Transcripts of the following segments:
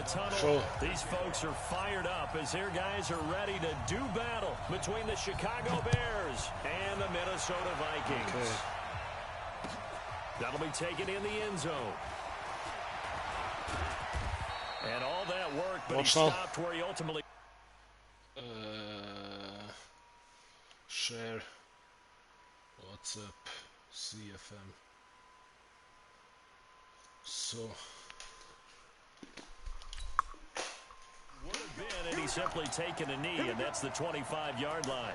tunnel. These folks are fired up as their guys are ready to do battle between the Chicago Bears and the Minnesota Vikings. Okay. That'll be taken in the end zone. And all that work, but he stopped where he ultimately... Share. WhatsApp. CFM. So... Would have been, and he's simply taken a knee, and that's the 25-yard line.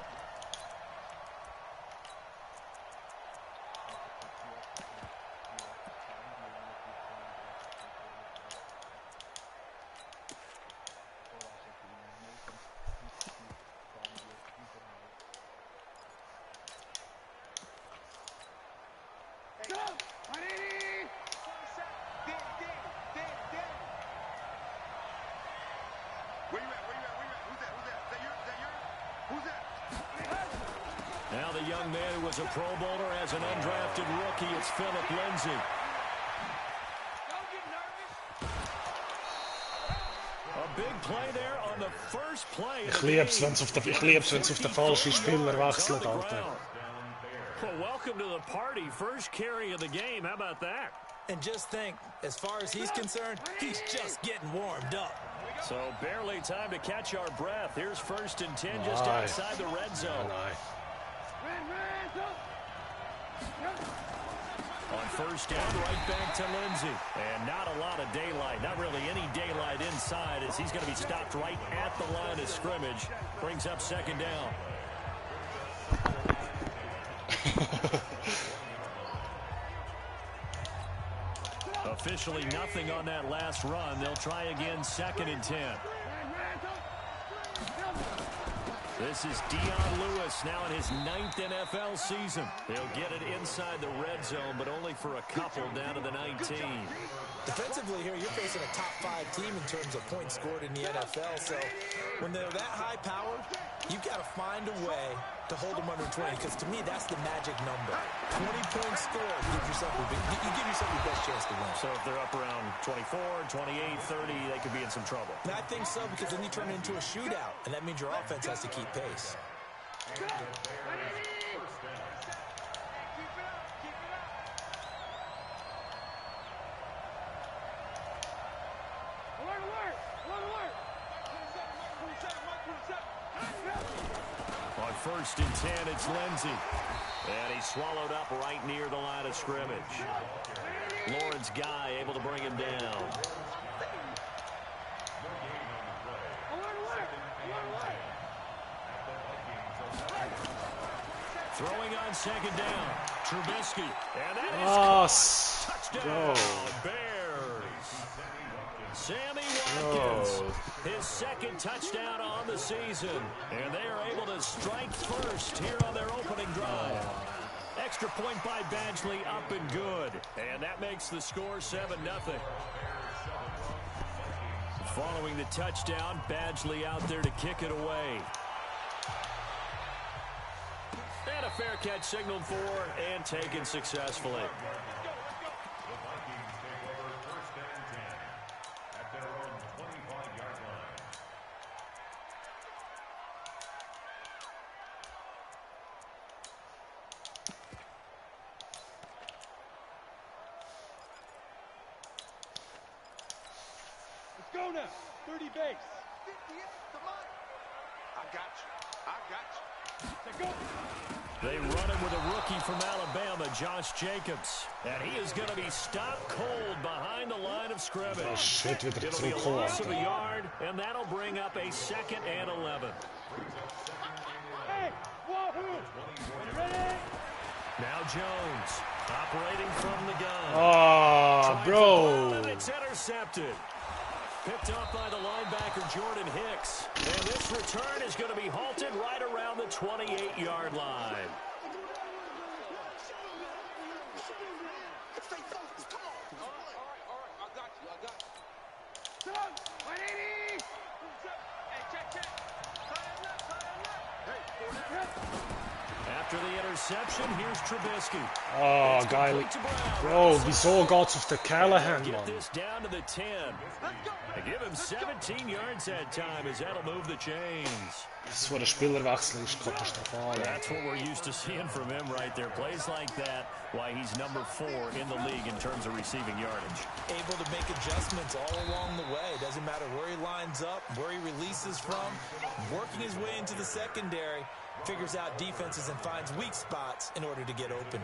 Now the young man who was a Pro Bowler as an undrafted rookie, it's Philip Lindsay. A big play there on the first play. Ich lieb's, wenn's auf den falschen Spieler wechselt, Alter. Well, welcome to the party. First carry of the game. How about that? And just think, as far as he's concerned, he's just getting warmed up. So barely time to catch our breath. Here's 1st and 10 just outside the red zone. On first down, right back to Lindsay. And not a lot of daylight, not really any daylight inside as he's going to be stopped right at the line of scrimmage. Brings up 2nd down. Officially nothing on that last run. They'll try again 2nd and 10. This is Dion Lewis now in his 9th NFL season. He'll get it inside the red zone, but only for a couple down to the 19. Defensively here, you're facing a top 5 team in terms of points scored in the NFL. So when they're that high powered, you've got to find a way to hold them under 20, because to me, that's the magic number. 20 points scored, you give yourself your best chance to win. So if they're up around 24, 28, 30, they could be in some trouble. And I think so, because then you turn it into a shootout, and that means your offense has to keep pace. On 1st and 10, it's Lindsay. And he's swallowed up right near the line of scrimmage. Lawrence Guy able to bring him down. Throwing on 2nd down. Trubisky. And that is touchdown. Bears. Sammy Watkins. His 2nd touchdown on the season. And they are able to strike first here on their opening drive. Extra point by Badgley, up and good. And that makes the score 7-0. Following the touchdown, Badgley out there to kick it away. And a fair catch signaled for and taken successfully. Go now. 30 base. 58, come on. I got you. They run him with a rookie from Alabama, Josh Jacobs. And he is going to be stopped cold behind the line of scrimmage. Oh, shit, it'll be a loss of a yard, and that'll bring up a 2nd and 11. Hey, wahoo! Ready? Now Jones, operating from the gun. Oh, bro. And it's intercepted. Picked up by the linebacker, Jordan Hicks. And this return is going to be halted right around the 28-yard line. After the interception, here's Trubisky. Oh, geil. Bro, wieso geht's auf den Callahan, Get Mann? this down to the 10. They give him 17 yards that time as that'll move the chains. Das war der Spielerwechsel, ist katastrophal. That's what we're used to seeing from him right there. Plays like that, why he's number 4 in the league in terms of receiving yardage. Able to make adjustments all along the way. Doesn't matter where he lines up, where he releases from. Working his way into the secondary, figures out defenses and finds weak spots in order to get open.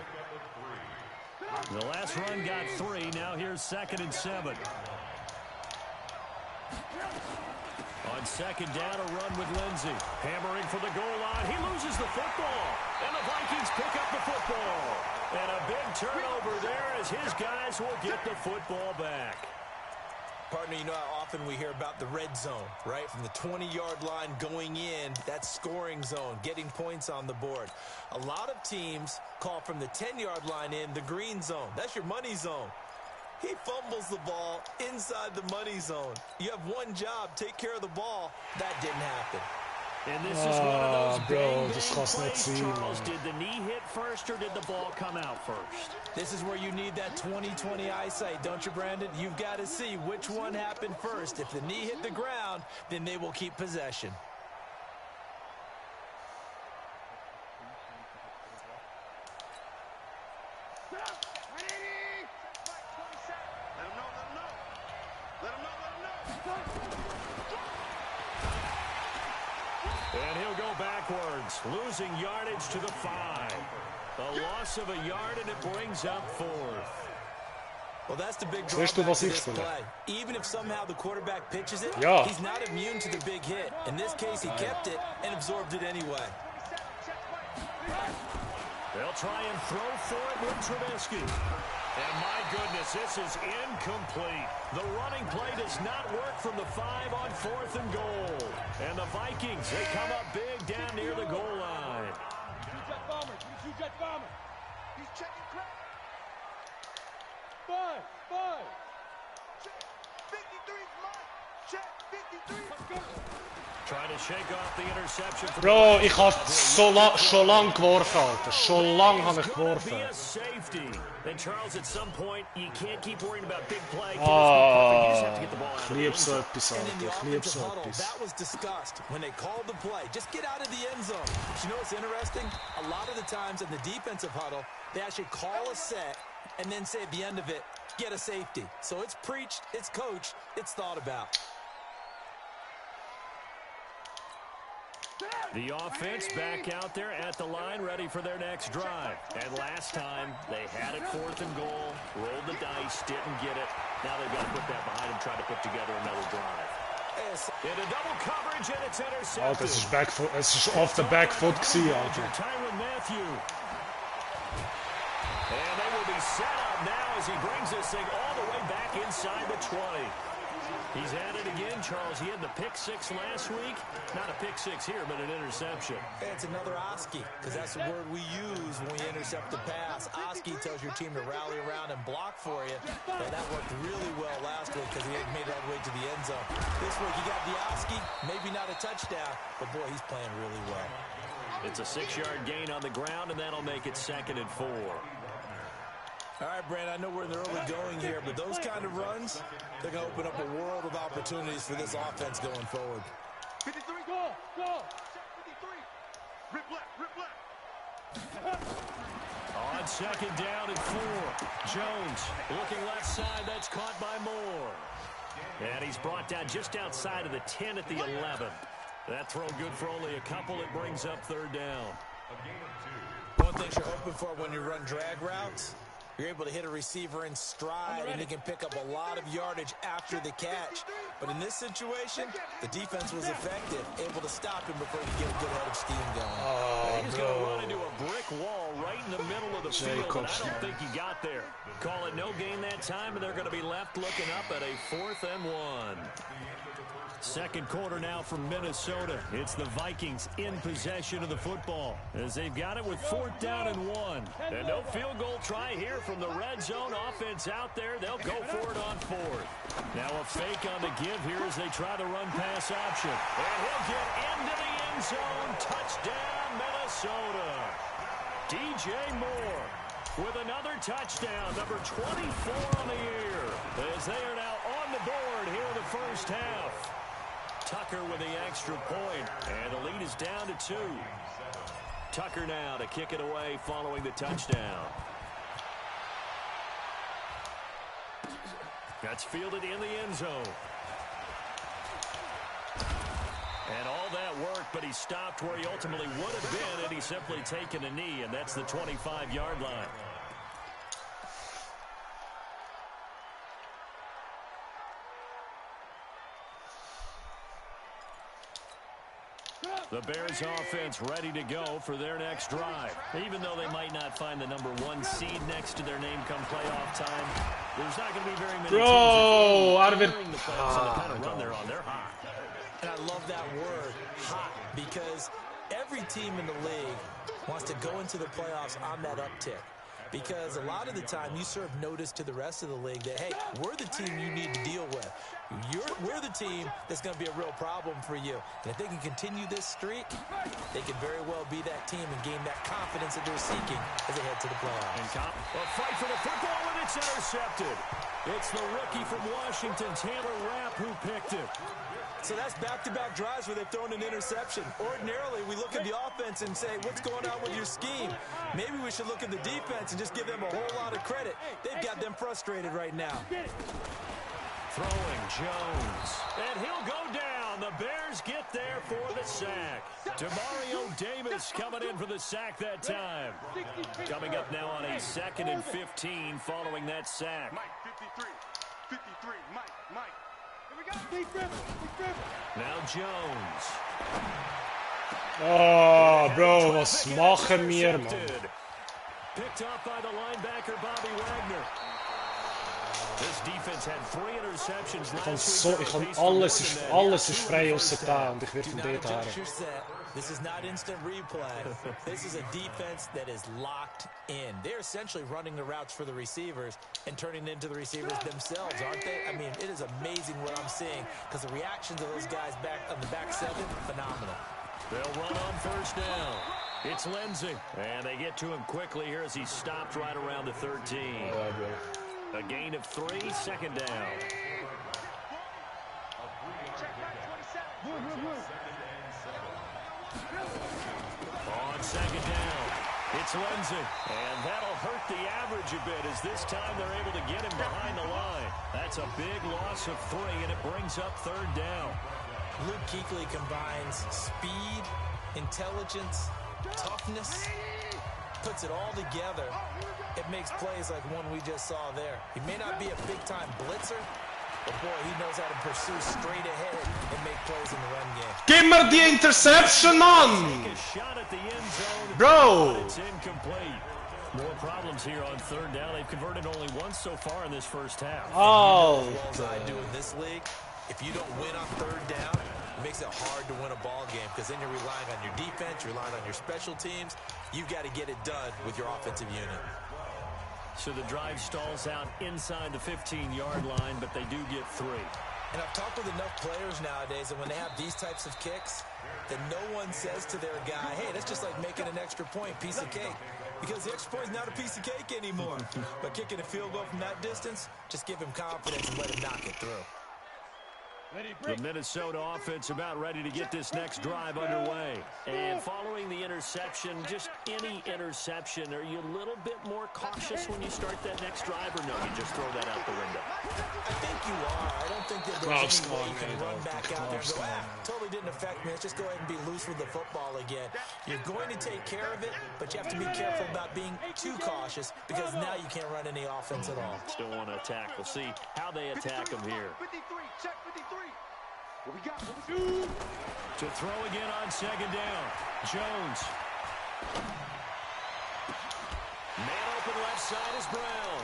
The last run got 3. Now here's 2nd and 7. On 2nd down, a run with Lindsey. Hammering for the goal line. He loses the football. And the Vikings pick up the football. And a big turnover there as his guys will get the football back. Partner, you know how often we hear about the red zone, right? From the 20-yard line going in, that's scoring zone, getting points on the board. A lot of teams call from the 10-yard line in the green zone. That's your money zone. He fumbles the ball inside the money zone. You have one job, take care of the ball. That didn't happen. And this is one of those bro, bang, das bang kannst du nicht plays, sehen, Charles. Mann. Did the knee hit first or did the ball come out first? This is where you need that 20/20 eyesight, don't you, Brandon? You've got to see which one happened first. If the knee hit the ground, then they will keep possession. And he'll go backwards, losing yardage to the 5. A loss of a yard, and it brings up 4th. Well, that's the big Siehst du, drawback was to ich this spiele? play. Even if somehow the quarterback pitches it, Ja. he's not immune to the big hit. In this case, he kept it and absorbed it anyway. They'll try and throw for it with Trubisky. And my goodness, this is incomplete. The running play does not work from the 5 on 4th and goal. And the Vikings, they come up big down near the goal line. He's checking crap. 5. 53's mine. Check. 53. Let's go. Trying to shake off the interception. From Bro, ich habe schon lang geworfen, Alter. Schon lang habe ich Be geworfen. a safety. And Charles, at some point, you can't keep worrying about big play. You just have to get the ball out Ich of the liebe end so zone. etwas, And in Alter. the Ich liebe offensive so huddle, etwas. that was discussed when they called the play. Just get out of the end zone. But you know what's interesting? A lot of the times in the defensive huddle, they actually call a set and then say at the end of it, get a safety. So it's preached, it's coached, it's thought about. The offense back out there at the line, ready for their next drive. And last time, they had it 4th and goal, rolled the dice, didn't get it. Now they've got to put that behind them, try to put together another drive. Into double coverage, and it's intercepted. Alter, es ist off the back foot gewesen, Alter. Tyrann Mathieu. And they will be set up now as he brings this thing all the way back inside the 20. He's at it again, Charles. He had the pick 6 last week. Not a pick 6 here, but an interception. It's another Oski, because that's the word we use when we intercept the pass. Oski tells your team to rally around and block for you. And that worked really well last week because he had made it all the way to the end zone. This week, you got the Oski, maybe not a touchdown, but boy, he's playing really well. It's a 6-yard gain on the ground, and that'll make it 2nd and 4. All right, Brandon, I know we're in the early going here, but those kind of runs, they're going to open up a world of opportunities for this offense going forward. 53. Go. Check 53. Rip left. On 2nd down and 4. Jones looking left side. That's caught by Moore. And he's brought down just outside of the 10 at the 11. That throw good for only a couple. It brings up 3rd down. One thing you're hoping for when you run drag routes, you're able to hit a receiver in stride, and he can pick up a lot of yardage after the catch. But in this situation, the defense was effective, able to stop him before he could get a good head of steam going. He's going to run into a brick wall right in the middle of the field, and I don't think he got there. Call it no gain that time, and they're going to be left looking up at a 4th and 1. 2nd quarter now from Minnesota. It's the Vikings in possession of the football as they've got it with 4th down and 1. And no field goal try here from the red zone offense out there. They'll go for it on 4th. Now a fake on the give here as they try to run pass option. And he'll get into the end zone. Touchdown, Minnesota. DJ Moore with another touchdown, number 24 on the year, as they are now on the board here in the first half. Tucker with the extra point, and the lead is down to 2. Tucker now to kick it away following the touchdown. That's fielded in the end zone. And all that work, but he stopped where he ultimately would have been, and he's simply taken a knee, and that's the 25-yard line. The Bears offense ready to go for their next drive. Even though they might not find the number 1 seed next to their name come playoff time, there's not going to be very many teams out of it. the playoffs and to kind of run there on their hot. And I love that word, hot, because every team in the league wants to go into the playoffs on that uptick. Because a lot of the time you serve notice to the rest of the league that, hey, we're the team you need to deal with. We're the team that's going to be a real problem for you. And if they can continue this streak, they can very well be that team and gain that confidence that they're seeking as they head to the playoffs. A fight for the football, and it's intercepted. It's the rookie from Washington, Taylor Rapp, who picked it. So that's back-to-back drives where they've thrown an interception. Ordinarily, we look at the offense and say, what's going on with your scheme? Maybe we should look at the defense and just give them a whole lot of credit. They've got them frustrated right now. Throwing Jones. And he'll go down. The Bears get there for the sack. Demario Davis coming in for the sack that time. Coming up now on a 2nd and 15 following that sack. Mike, 53, Mike. Now Jones. Oh, bro, was machen wir, man? Picked off by the linebacker, Bobby Wagner. This defense had 3 interceptions last week. Alles ist frei außer da und ich werde von dort her. This is not instant replay. This is a defense that is locked in. They're essentially running the routes for the receivers and turning into the receivers themselves, aren't they? I mean, it is amazing what I'm seeing because the reactions of those guys back on the back 7, phenomenal. They'll run on first down. It's Lindsey. And they get to him quickly here as he stopped right around the 13. A gain of 3, 2nd down. On 2nd down, it's Lindsey. And that'll hurt the average a bit as this time they're able to get him behind the line. That's a big loss of 3, and it brings up 3rd down. Luke Kuechly combines speed, intelligence, toughness, puts it all together. It makes plays like one we just saw there. He may not be a big-time blitzer, but boy, he knows how to pursue straight ahead and make plays in the run game. Give me the interception, man! Take a shot at the end zone. Bro! It's incomplete. More problems here on 3rd down. They've converted only once so far in this first half. Oh, as well as I do in this league, if you don't win on 3rd down, it makes it hard to win a ball game because then you're relying on your defense, you're relying on your special teams. You've got to get it done with your offensive unit. So the drive stalls out inside the 15-yard line, but they do get 3. And I've talked with enough players nowadays that when they have these types of kicks, that no one says to their guy, hey, that's just like making an extra point, piece of cake. Because the extra point is not a piece of cake anymore. But kicking a field goal from that distance, just give him confidence and let him knock it through. The Minnesota offense about ready to get this next drive underway. And following the interception, just any interception, are you a little bit more cautious when you start that next drive, or no, you just throw that out the window? I think you are. I don't think that there's any way you can run back out there and go, totally didn't affect me. Let's just go ahead and be loose with the football again. You're going to take care of it, but you have to be careful about being too cautious because now you can't run any offense at all. Still want to attack. We'll see how they attack them here. 53, check 53. What we got? To throw again on 2nd down. Jones. Man open left side is Brown.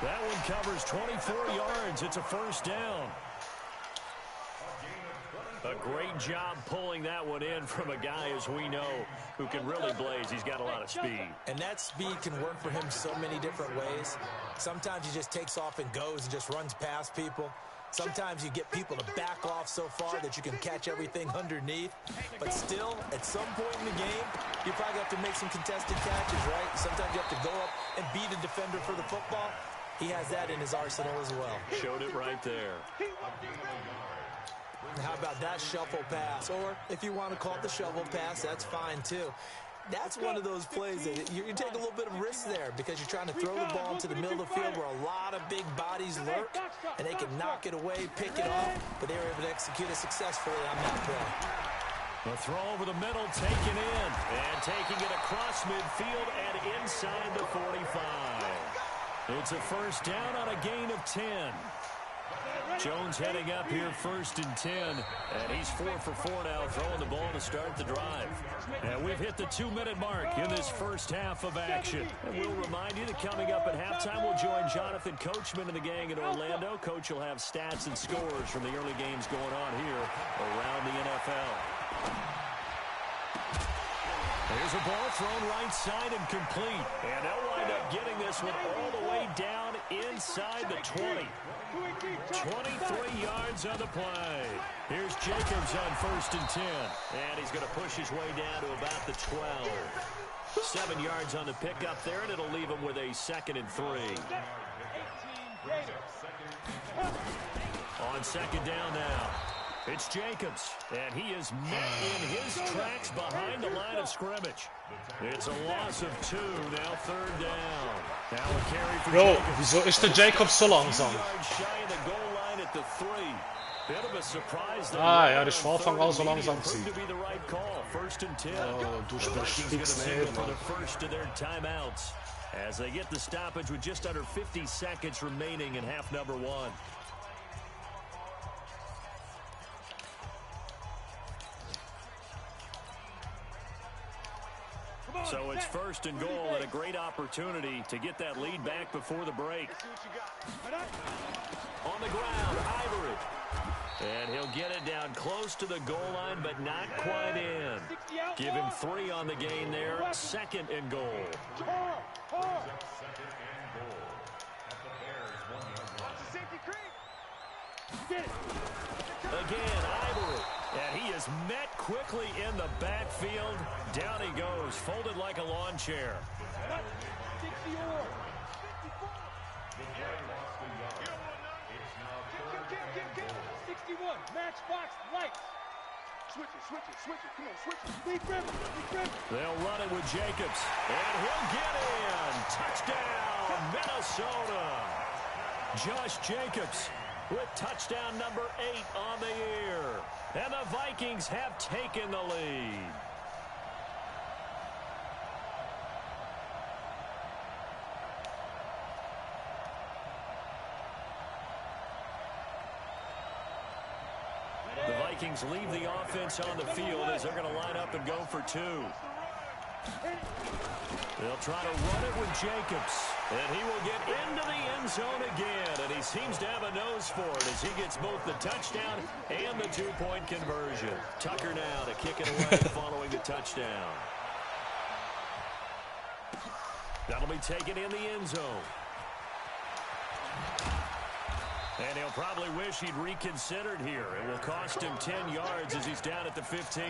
That one covers 24 yards. It's a 1st down. A great job pulling that one in from a guy, as we know, who can really blaze. He's got a lot of speed. And that speed can work for him so many different ways. Sometimes he just takes off and goes and just runs past people. Sometimes you get people to back off so far that you can catch everything underneath. But still, at some point in the game, you probably have to make some contested catches, right? Sometimes you have to go up and beat a defender for the football. He has that in his arsenal as well. Showed it right there. How about that shuffle pass? Or if you want to call it the shovel pass, that's fine too. That's one of those plays that you take a little bit of risk there because you're trying to throw the ball into the middle of the field where a lot of big bodies lurk, and they can knock it away, pick it off, but they were able to execute it successfully on that play. The throw over the middle, taken in, and taking it across midfield and inside the 45. It's a first down on a gain of 10. Jones heading up here 1st and 10, and he's 4 for 4 now, throwing the ball to start the drive. And we've hit the 2-minute mark in this first half of action. And we'll remind you that coming up at halftime, we'll join Jonathan Coachman and the gang in Orlando. Coach will have stats and scores from the early games going on here around the NFL. Here's a ball thrown right side and complete. And they'll wind up getting this one all the way down inside the 20. 23 yards on the play. Here's Jacobs on 1st and 10. And he's going to push his way down to about the 12. 7 yards on the pickup there, and it'll leave him with a 2nd and 3. On 2nd down now. It's Jacobs, and he is met in his tracks behind the line of scrimmage. It's a loss of 2, now 3rd down. Now a carry for Bro, Jacobs. wieso ist der Jacobs so langsam? Ja, das war von Anfang an so langsam gewesen. Oh, du spielst fix nicht, Mann. As they get the stoppage with just under 50 seconds remaining in half number 1. So it's 1st and goal and a great opportunity to get that lead back before the break. On the ground, Ivory. And he'll get it down close to the goal line, but not quite in. Give him 3 on the gain there. 2nd and goal. Again, Ivory. And he is met quickly in the backfield. Down he goes, folded like a lawn chair. 61, match box, lights. Switch it. Come on, switch it. Lead River. They'll run it with Jacobs. And he'll get in. Touchdown, Minnesota. Josh Jacobs with touchdown number 8 on the year. And the Vikings have taken the lead. The Vikings leave the offense on the field as they're going to line up and go for 2. They'll try to run it with Jacobs. And he will get into the end zone again. And he seems to have a nose for it as he gets both the touchdown and the 2-point conversion. Tucker now to kick it away following the touchdown. That'll be taken in the end zone. And he'll probably wish he'd reconsidered here. It will cost him 10 yards as he's down at the 15.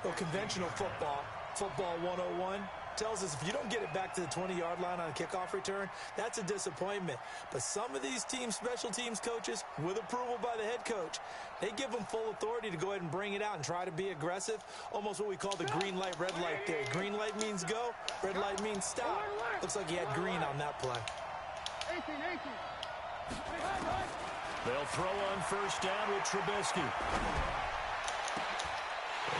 Well, conventional football 101, tells us if you don't get it back to the 20-yard line on a kickoff return, that's a disappointment. But some of these team special teams coaches, with approval by the head coach, they give them full authority to go ahead and bring it out and try to be aggressive, almost what we call the green light, red light theory. Green light means go, red light means stop. Looks like he had green on that play. 18. They'll throw on first down with Trubisky.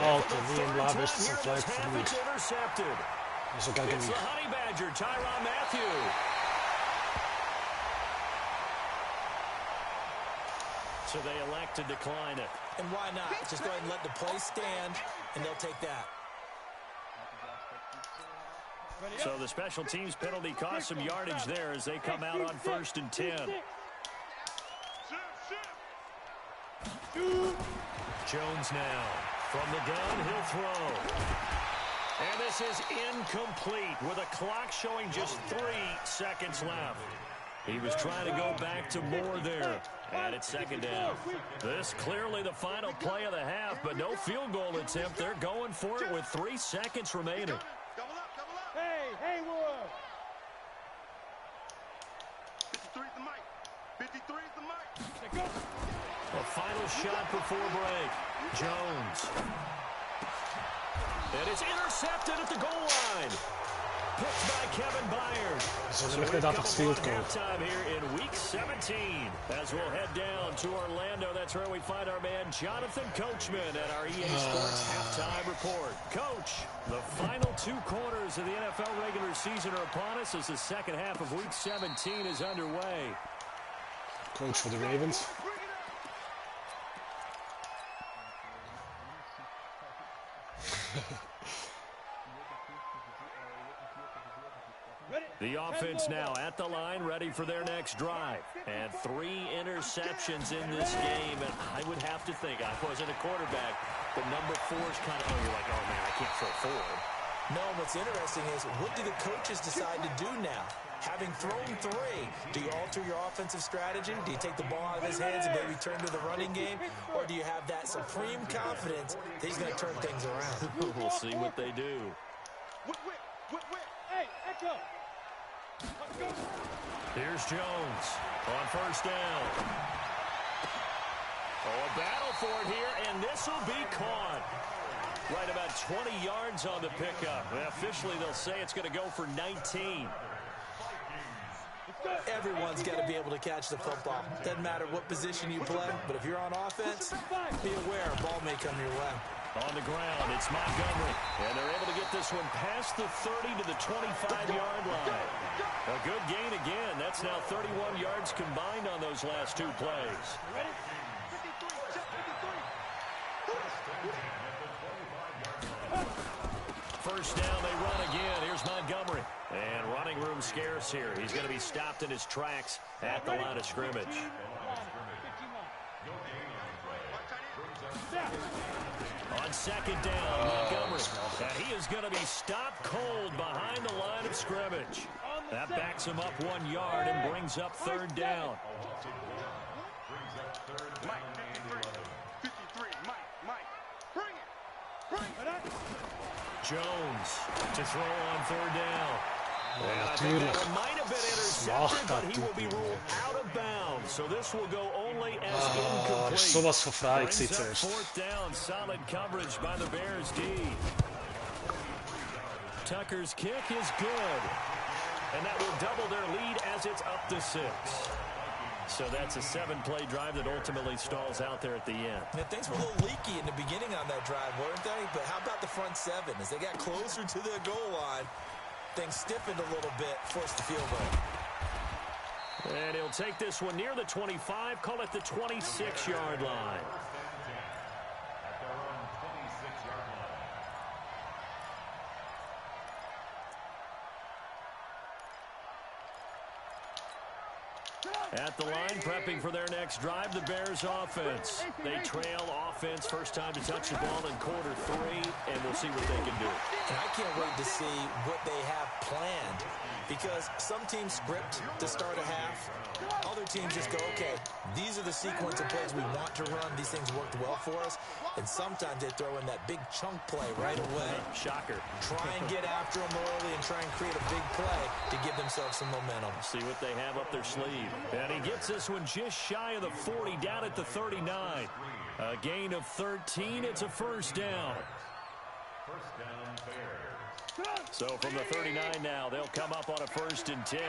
Alter, wie im Lab ist es ein Fleck für mich. Intercepted. Ist sogar It's the gegen Honey Badger, Tyrann Mathieu. So they elect to decline it. And why not? Just go ahead and let the play stand, and they'll take that. So the special teams penalty cost some yardage there as they come out on 1st and 10. Jones now. From the gun, he'll throw. And this is incomplete with a clock showing just 3 seconds left. He was trying to go back to more there. And it's second down. This clearly the final play of the half, but no field goal attempt. They're going for it with 3 seconds remaining. Double up, double up. Hey, Haywood. 53 is the mic. 53 is the mic. A final shot before break. Jones. And it's intercepted at the goal line. Picked by Kevin Byard. So So we we've look at come that field upon goal. halftime here in Week 17. As we'll head down to Orlando, that's where we find our man Jonathan Coachman at our EA Sports halftime report. Coach, the final 2 quarters of the NFL regular season are upon us as the second half of Week 17 is underway. Coach for the Ravens. The offense now at the line, ready for their next drive. And 3 interceptions in this game. And I would have to think, I wasn't a quarterback, but number 4 is kind of, you're like, oh, man, I can't throw 4. No, what's interesting is, what do the coaches decide to do now? Having thrown 3, do you alter your offensive strategy? Do you take the ball out of his hands and maybe turn to the running game? Or do you have that supreme confidence that he's going to turn things around? We'll see what they do. Whip. Hey, Echo. Here's Jones on first down. Oh, a battle for it here, and this will be caught. Right about 20 yards on the pickup. Officially, they'll say it's going to go for 19. Everyone's got to be able to catch the football. Doesn't matter what position you play, but if you're on offense, be aware a ball may come your way. On the ground, it's Montgomery. And they're able to get this one past the 30 to the 25-yard line. A good gain again. That's now 31 yards combined on those last 2 plays. Ready? 53. First down, they run again. Here's Montgomery. And running room scarce here. He's going to be stopped in his tracks at the line of scrimmage. On second down, Montgomery. And he is going to be stopped cold behind the line of scrimmage. That backs him up 1 yard and brings up third down. Mike, 53, Mike. Bring it. Jones to throw on third down. And I think Natuurlijk. that one might have been intercepted, but he will be ruled out of bounds. So this will go only as incomplete. Sowas voor fraai, ik Brings zie het up eerst. fourth down, solid coverage by the Bears D. Tucker's kick is good. And that will double their lead as it's up to 6. So that's a 7-play drive that ultimately stalls out there at the end. Now, things were a little leaky in the beginning on that drive, weren't they? But how about the front 7? As they got closer to the goal line, things stiffened a little bit, forced the field goal. And he'll take this one near the 25, call it the 26-yard line. At the line, prepping for their next drive, the Bears offense. They trail offense, first time to touch the ball in quarter 3, and we'll see what they can do. And I can't wait to see what they have planned, because some teams script to start a half. Other teams just go, okay, these are the sequence of plays we want to run. These things worked well for us. And sometimes they throw in that big chunk play right away. Shocker. Try and get after them early and try and create a big play to give themselves some momentum. See what they have up their sleeve. And he gets this one just shy of the 40, down at the 39. A gain of 13. It's a first down. So from the 39 now, they'll come up on a 1st and 10.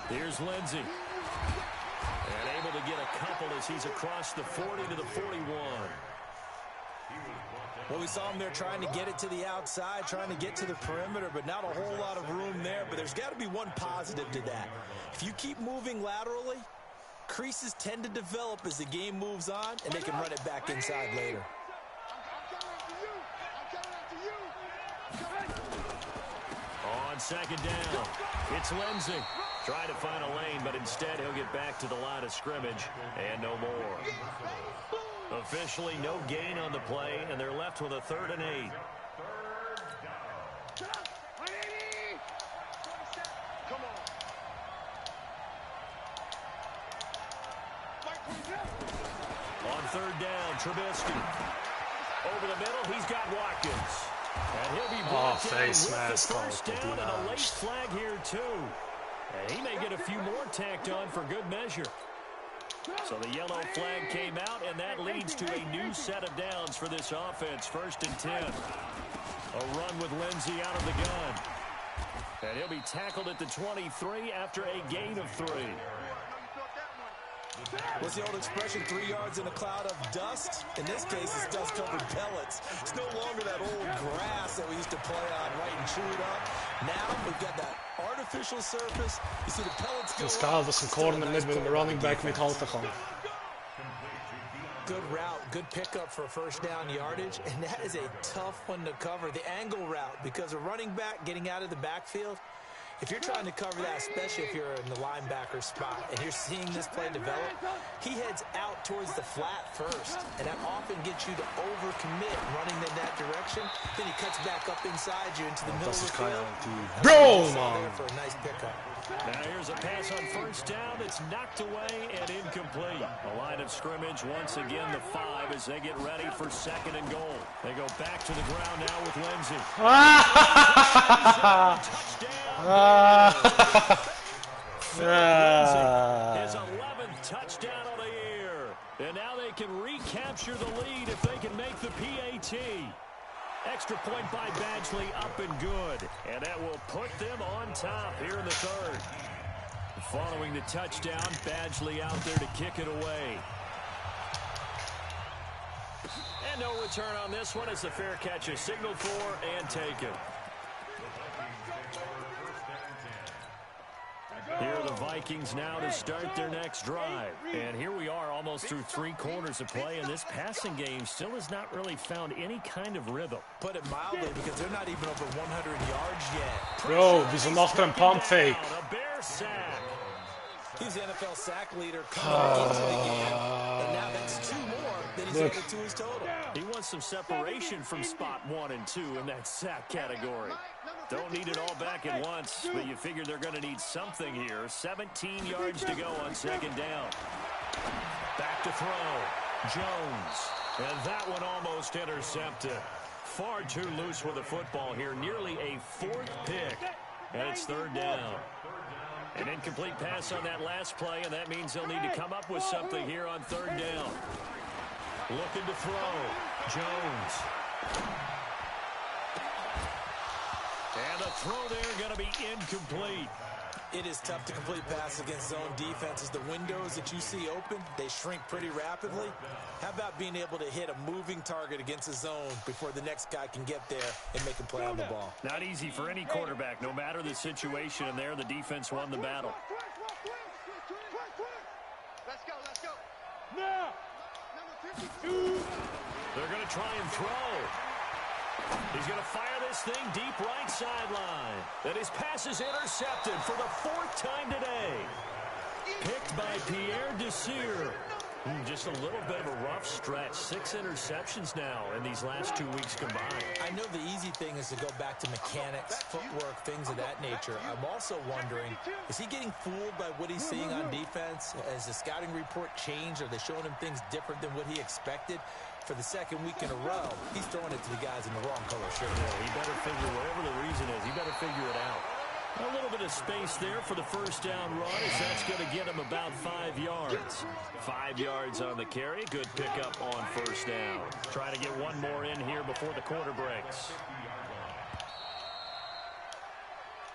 Here's Lindsey. And able to get a couple as he's across the 40 to the 41. Well, we saw him there trying to get it to the outside, trying to get to the perimeter, but not a whole lot of room there. But there's got to be one positive to that. If you keep moving laterally, creases tend to develop as the game moves on, and they can run it back inside later. On second down, it's Lindsey. Trying to find a lane, but instead he'll get back to the line of scrimmage, and no more. Officially no gain on the play, and they're left with a 3rd and 8. third down. Trubisky. Over the middle, he's got Watkins. And he'll be brought down with the first down and a late flag here, too. And he may get a few more tacked on for good measure. So the yellow flag came out, and that leads to a new set of downs for this offense. 1st and 10. A run with Lindsey out of the gun. And he'll be tackled at the 23 after a gain of 3. What's the old expression, 3 yards in a cloud of dust? In this case, it's dust-covered pellets. It's no longer that old grass that we used to play on right and chew it up. Now we've got that artificial surface. You see the pellets go up. Dat is een corner met een running back met halve gang. Good route, good pickup for first down yardage, and that is a tough one to cover, the angle route, because a running back getting out of the backfield, if you're trying to cover that, especially if you're in the linebacker spot and you're seeing this play develop, he heads out towards the flat first, and that often gets you to overcommit running in that direction. Then he cuts back up inside you into the middle of the field. Bro, man. For a nice pickup. Now here's a pass on first down that's knocked away and incomplete. A line of scrimmage once again, the 5 as they get ready for 2nd and goal. They go back to the ground now with Lindsey. His 11th touchdown of the year. And now they can recapture the lead if they can make the PAT. Extra point by Badgley, up and good. And that will put them on top here in the 3rd. Following the touchdown, Badgley out there to kick it away. And no return on this one as the fair catch is signaled for and taken. Here are the Vikings now to start their next drive. And here we are almost through 3 quarters of play, and this passing game still has not really found any kind of rhythm. Put it mildly, because they're not even over 100 yards yet. Bro, die zijn achter een pump fake. A bear sack. He's the NFL sack leader coming into the game. And now that's 2 more that he's added to his total. He wants some separation from spot 1 and 2 in that sack category. Don't need it all back at once, but you figure they're going to need something here. 17 yards to go on 2nd down. Back to throw. Jones. And that one almost intercepted. Far too loose with the football here. Nearly a 4th pick. And it's 3rd down. An incomplete pass on that last play, and that means they'll need to come up with something here on 3rd down. Looking to throw. Jones. And the throw there going to be incomplete. It is tough to complete pass against zone defenses. The windows that you see open, they shrink pretty rapidly. How about being able to hit a moving target against a zone before the next guy can get there and make a play on the ball? Not easy for any quarterback, no matter the situation, and there the defense won the battle. Let's go, let's go. Now. They're going to try and throw. He's going to fire this thing deep right sideline. And his pass is intercepted for the 4th time today. Picked by Pierre Desir. Just a little bit of a rough stretch. 6 interceptions now in these last 2 weeks combined. I know the easy thing is to go back to mechanics, footwork, things of that nature. I'm also wondering, is he getting fooled by what he's seeing on defense? Has the scouting report changed? Are they showing him things different than what he expected? For the 2nd week in a row, he's throwing it to the guys in the wrong color shirt. Yeah, he better figure, whatever the reason is, he better figure it out. A little bit of space there for the first down run, as that's going to get him about 5 yards. 5 yards on the carry. Good pickup on first down. Trying to get one more in here before the quarter breaks.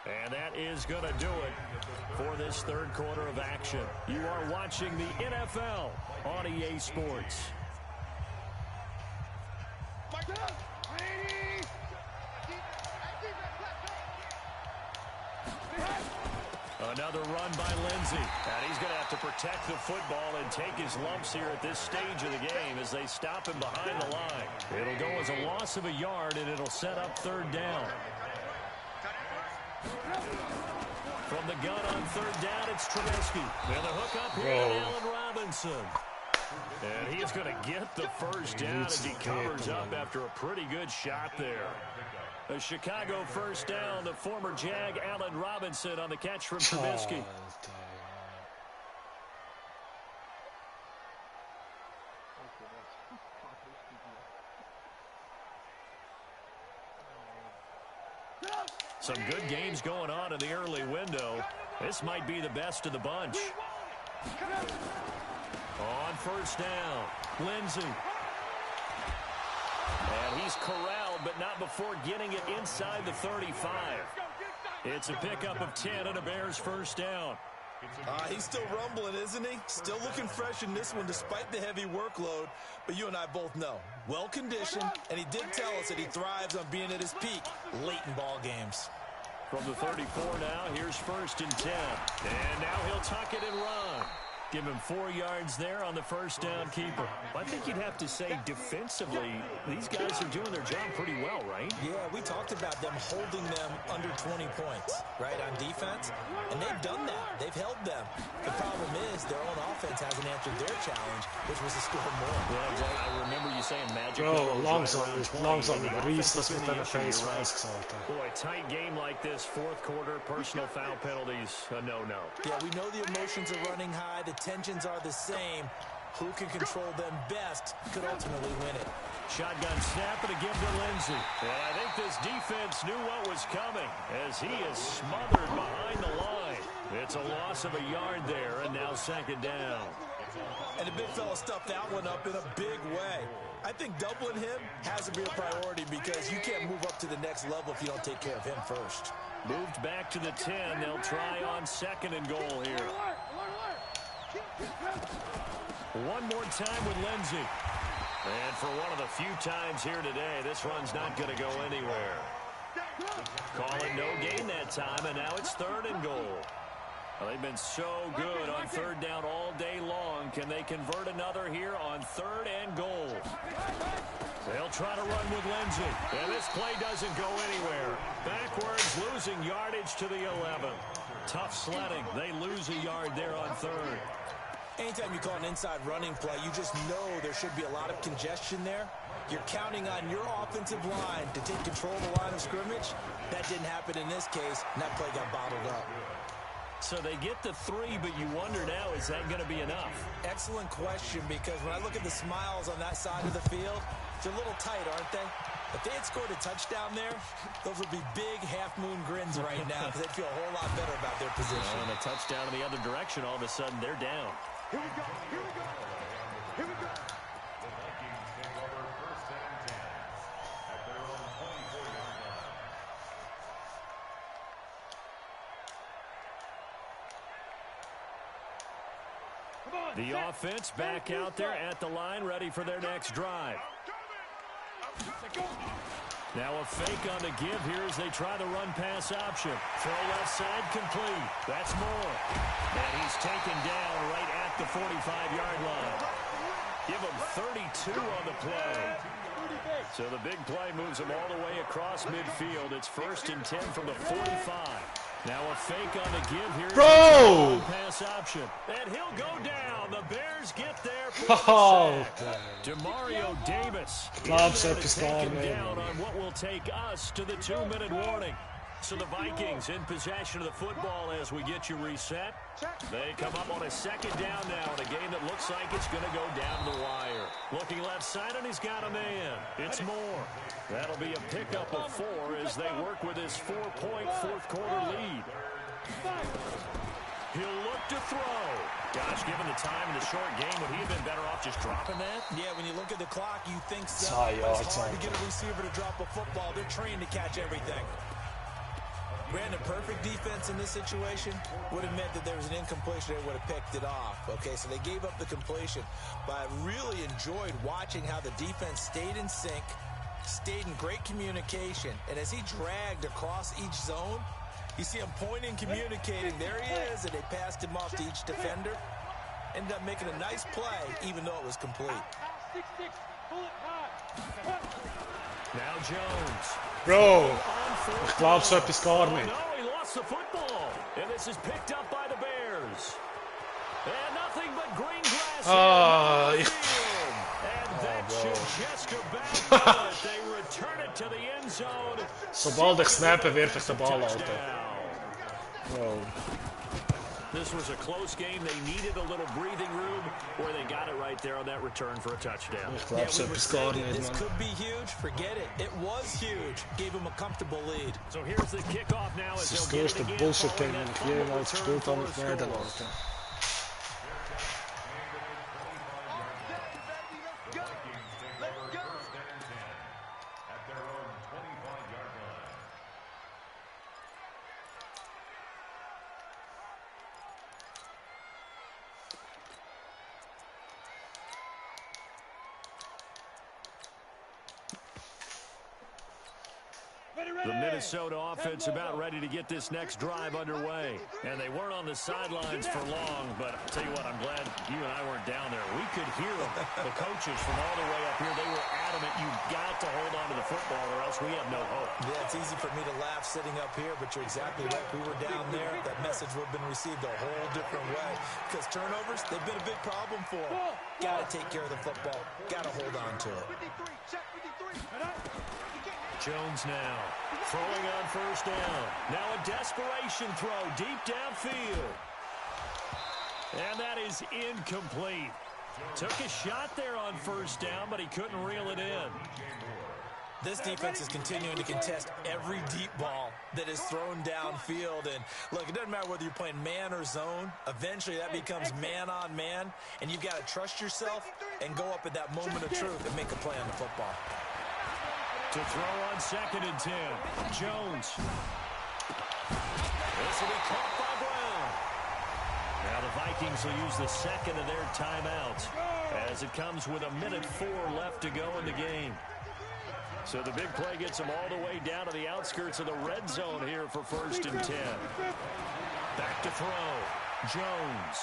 And that is going to do it for this 3rd quarter of action. You are watching the NFL on EA Sports. Another run by Lindsey. And he's going to have to protect the football and take his lumps here at this stage of the game as they stop him behind the line. It'll go as a loss of a yard, and it'll set up 3rd down. From the gun on 3rd down, it's Trubisky. And the hook up here to Allen Robinson. And he's going to get the first down as he covers up after a pretty good shot there. A Chicago first down, the former Jag Allen Robinson on the catch from Trubisky. Some good games going on in the early window. This might be the best of the bunch. On first down, Lindsey. And he's corralled, but not before getting it inside the 35. It's a pickup of 10 and a Bears first down. He's still rumbling, isn't he? Still looking fresh in this one despite the heavy workload. But you and I both know, well-conditioned, and he did tell us that he thrives on being at his peak late in ball games. From the 34 now, here's first and 10. And now he'll tuck it and run. Give him 4 yards there on the first down keeper. I think you'd have to say defensively, these guys are doing their job pretty well, right? Yeah, we talked about them holding them under 20 points, right, on defense. And they've done that. They've held them. The problem is their own offense hasn't answered their challenge, which was to score more. Yeah, I remember you saying magic. Bro, langzaam Reese met een face mask. Boy, tight game like this, fourth quarter, personal foul penalties, a no-no. Yeah, we know the emotions are running high. The tensions are the same. Who can control them best could ultimately win it. Shotgun snap and a give to Lindsey. And I think this defense knew what was coming as he is smothered behind the line. It's a loss of a yard there, and now second down. And the big fella stuffed that one up in a big way. I think doubling him has to be a priority because you can't move up to the next level if you don't take care of him first. Moved back to the 10. They'll try on second and goal here. One more time with Lindsey. And for one of the few times here today, this run's not going to go anywhere. Call it no gain that time, and now it's third and goal. Well, they've been so good on third down all day long. Can they convert another here on third and goal? They'll try to run with Lindsey. And this play doesn't go anywhere. Backwards, losing yardage to the 11. Tough sledding. They lose a yard there on third. Anytime you call an inside running play, you just know there should be a lot of congestion there. You're counting on your offensive line to take control of the line of scrimmage. That didn't happen in this case, and that play got bottled up. So they get the 3, but you wonder now, is that going to be enough? Excellent question, because when I look at the smiles on that side of the field, they're a little tight, aren't they? If they had scored a touchdown there, those would be big half-moon grins right now because they'd feel a whole lot better about their position. And a touchdown in the other direction, all of a sudden they're down. Here we go. Here we go. Here we go. The offense back out there at the line, ready for their next drive. Now a fake on the give here as they try the run-pass option. Throw left side complete. That's Moore. And he's taken down right at the 45-yard line. Give him 32 on the play. So the big play moves him all the way across midfield. It's first and 10 from the 45. Now a fake on the give here. Bro! Pass option. And he'll go down. The Bears get there for Oh, DeMario Davis. Laat ze Taken down on what will take us to the 2-minute warning. So the Vikings in possession of the football as we get you reset. They come up on a second down now in a game that looks like it's going to go down the wire. Looking left side, and he's got a man. It's Moore. That'll be a pickup of 4 as they work with his 4-point fourth-quarter lead. He'll look to throw. Gosh, given the time in the short game, would he have been better off just dropping that? Yeah, when you look at the clock, you think so. But it's hard to get a receiver to drop a football. They're trained to catch everything. Brandon, perfect defense in this situation would have meant that there was an incompletion. They would have picked it off. Okay, so they gave up the completion. But I really enjoyed watching how the defense stayed in sync, stayed in great communication. And as he dragged across each zone, you see him pointing, communicating. There he is, and they passed him off to each defender. Ended up making a nice play, even though it was complete. Now Jones. Bro, ik geloof zo op je score niet. No, he lost the football. And this is picked up by the Bears. And nothing but green grass. And that should just about do it. They return it to the end zone. Sobald ik snappen, werp ik de bal altijd. Wow. Bro. This was a close game. They needed a little breathing room where they got it right there on that return for a touchdown. This could be huge. Forget it. It was huge. Gave him a comfortable lead. So here's the kickoff now as Het is they'll het get it grootste again bullshit following game that die ik fumble jemals return gespeeld for heb a in score. Nederland. The Minnesota offense about ready to get this next drive underway. And they weren't on the sidelines for long, but I'll tell you what, I'm glad you and I weren't down there. We could hear them. The coaches from all the way up here, they were adamant, you've got to hold on to the football or else we have no hope. Yeah, it's easy for me to laugh sitting up here, but you're exactly right. We were down there. That message would have been received a whole different way. Because turnovers, they've been a big problem for them. Got to take care of the football. Got to hold on to it. Jones now throwing on first down. Now a desperation throw deep downfield. And that is incomplete. Took a shot there on first down, but he couldn't reel it in. This defense is continuing to contest every deep ball that is thrown downfield. And look, it doesn't matter whether you're playing man or zone. Eventually that becomes man on man. And you've got to trust yourself and go up at that moment of truth and make a play on the football. To throw on 2nd and 10. Jones. This will be caught by Brown. Now the Vikings will use the second of their timeouts as it comes with 1:04 left to go in the game. So the big play gets them all the way down to the outskirts of the red zone here for 1st and 10. Back to throw. Jones.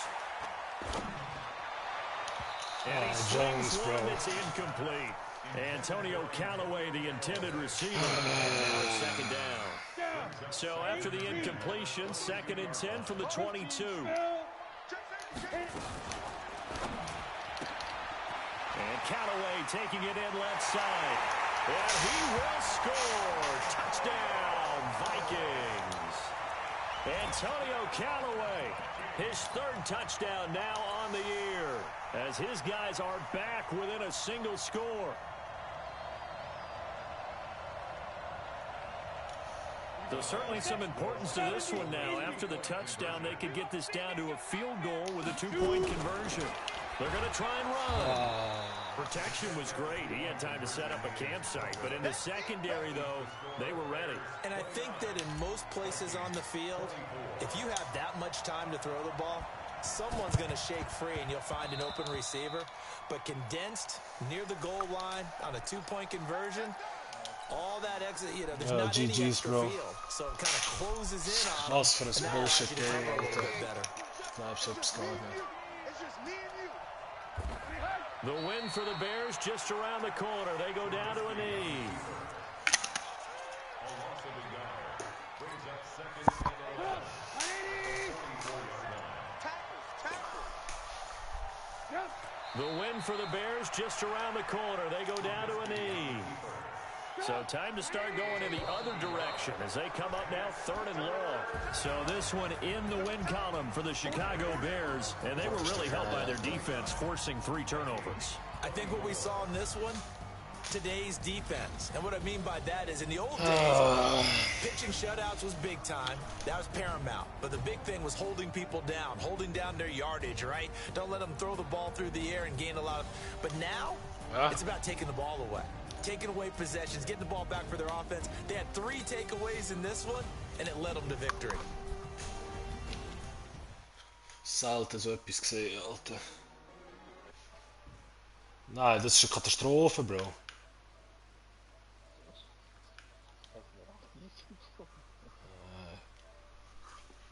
And he swings one that's incomplete. Antonio Callaway, the intended receiver, for 2nd down. So after the incompletion, 2nd and 10 from the 22. And Callaway taking it in left side. And he will score. Touchdown, Vikings. Antonio Callaway, his 3rd touchdown now on the year, as his guys are back within a single score. There's certainly some importance to this one now. After the touchdown, they could get this down to a field goal with a 2-point conversion. They're going to try and run. Protection was great. He had time to set up a campsite. But in the secondary, though, they were ready. And I think that in most places on the field, if you have that much time to throw the ball, someone's going to shake free and you'll find an open receiver. But condensed near the goal line on a 2-point conversion, all that exit, you know, there's not any extra field. So it kind of closes in on Als voor een bullshit game, The win for the Bears just around the corner. They go down to a knee. The win for the Bears just around the corner. They go down to a knee. So time to start going in the other direction as they come up now 3rd and long. So this one in the win column for the Chicago Bears, and they were really helped by their defense forcing 3 turnovers. I think what we saw in this one, today's defense. And what I mean by that is in the old days, pitching shutouts was big time. That was paramount. But the big thing was holding people down, holding down their yardage, right? Don't let them throw the ball through the air and gain a lot of... But now, it's about taking the ball away. Taking away possessions, getting the ball back for their offense. They had 3 takeaways in this one, and it led them to victory. Selten zo etwas gesehen, Alter. Nein, das ist eine Katastrophe, Bro.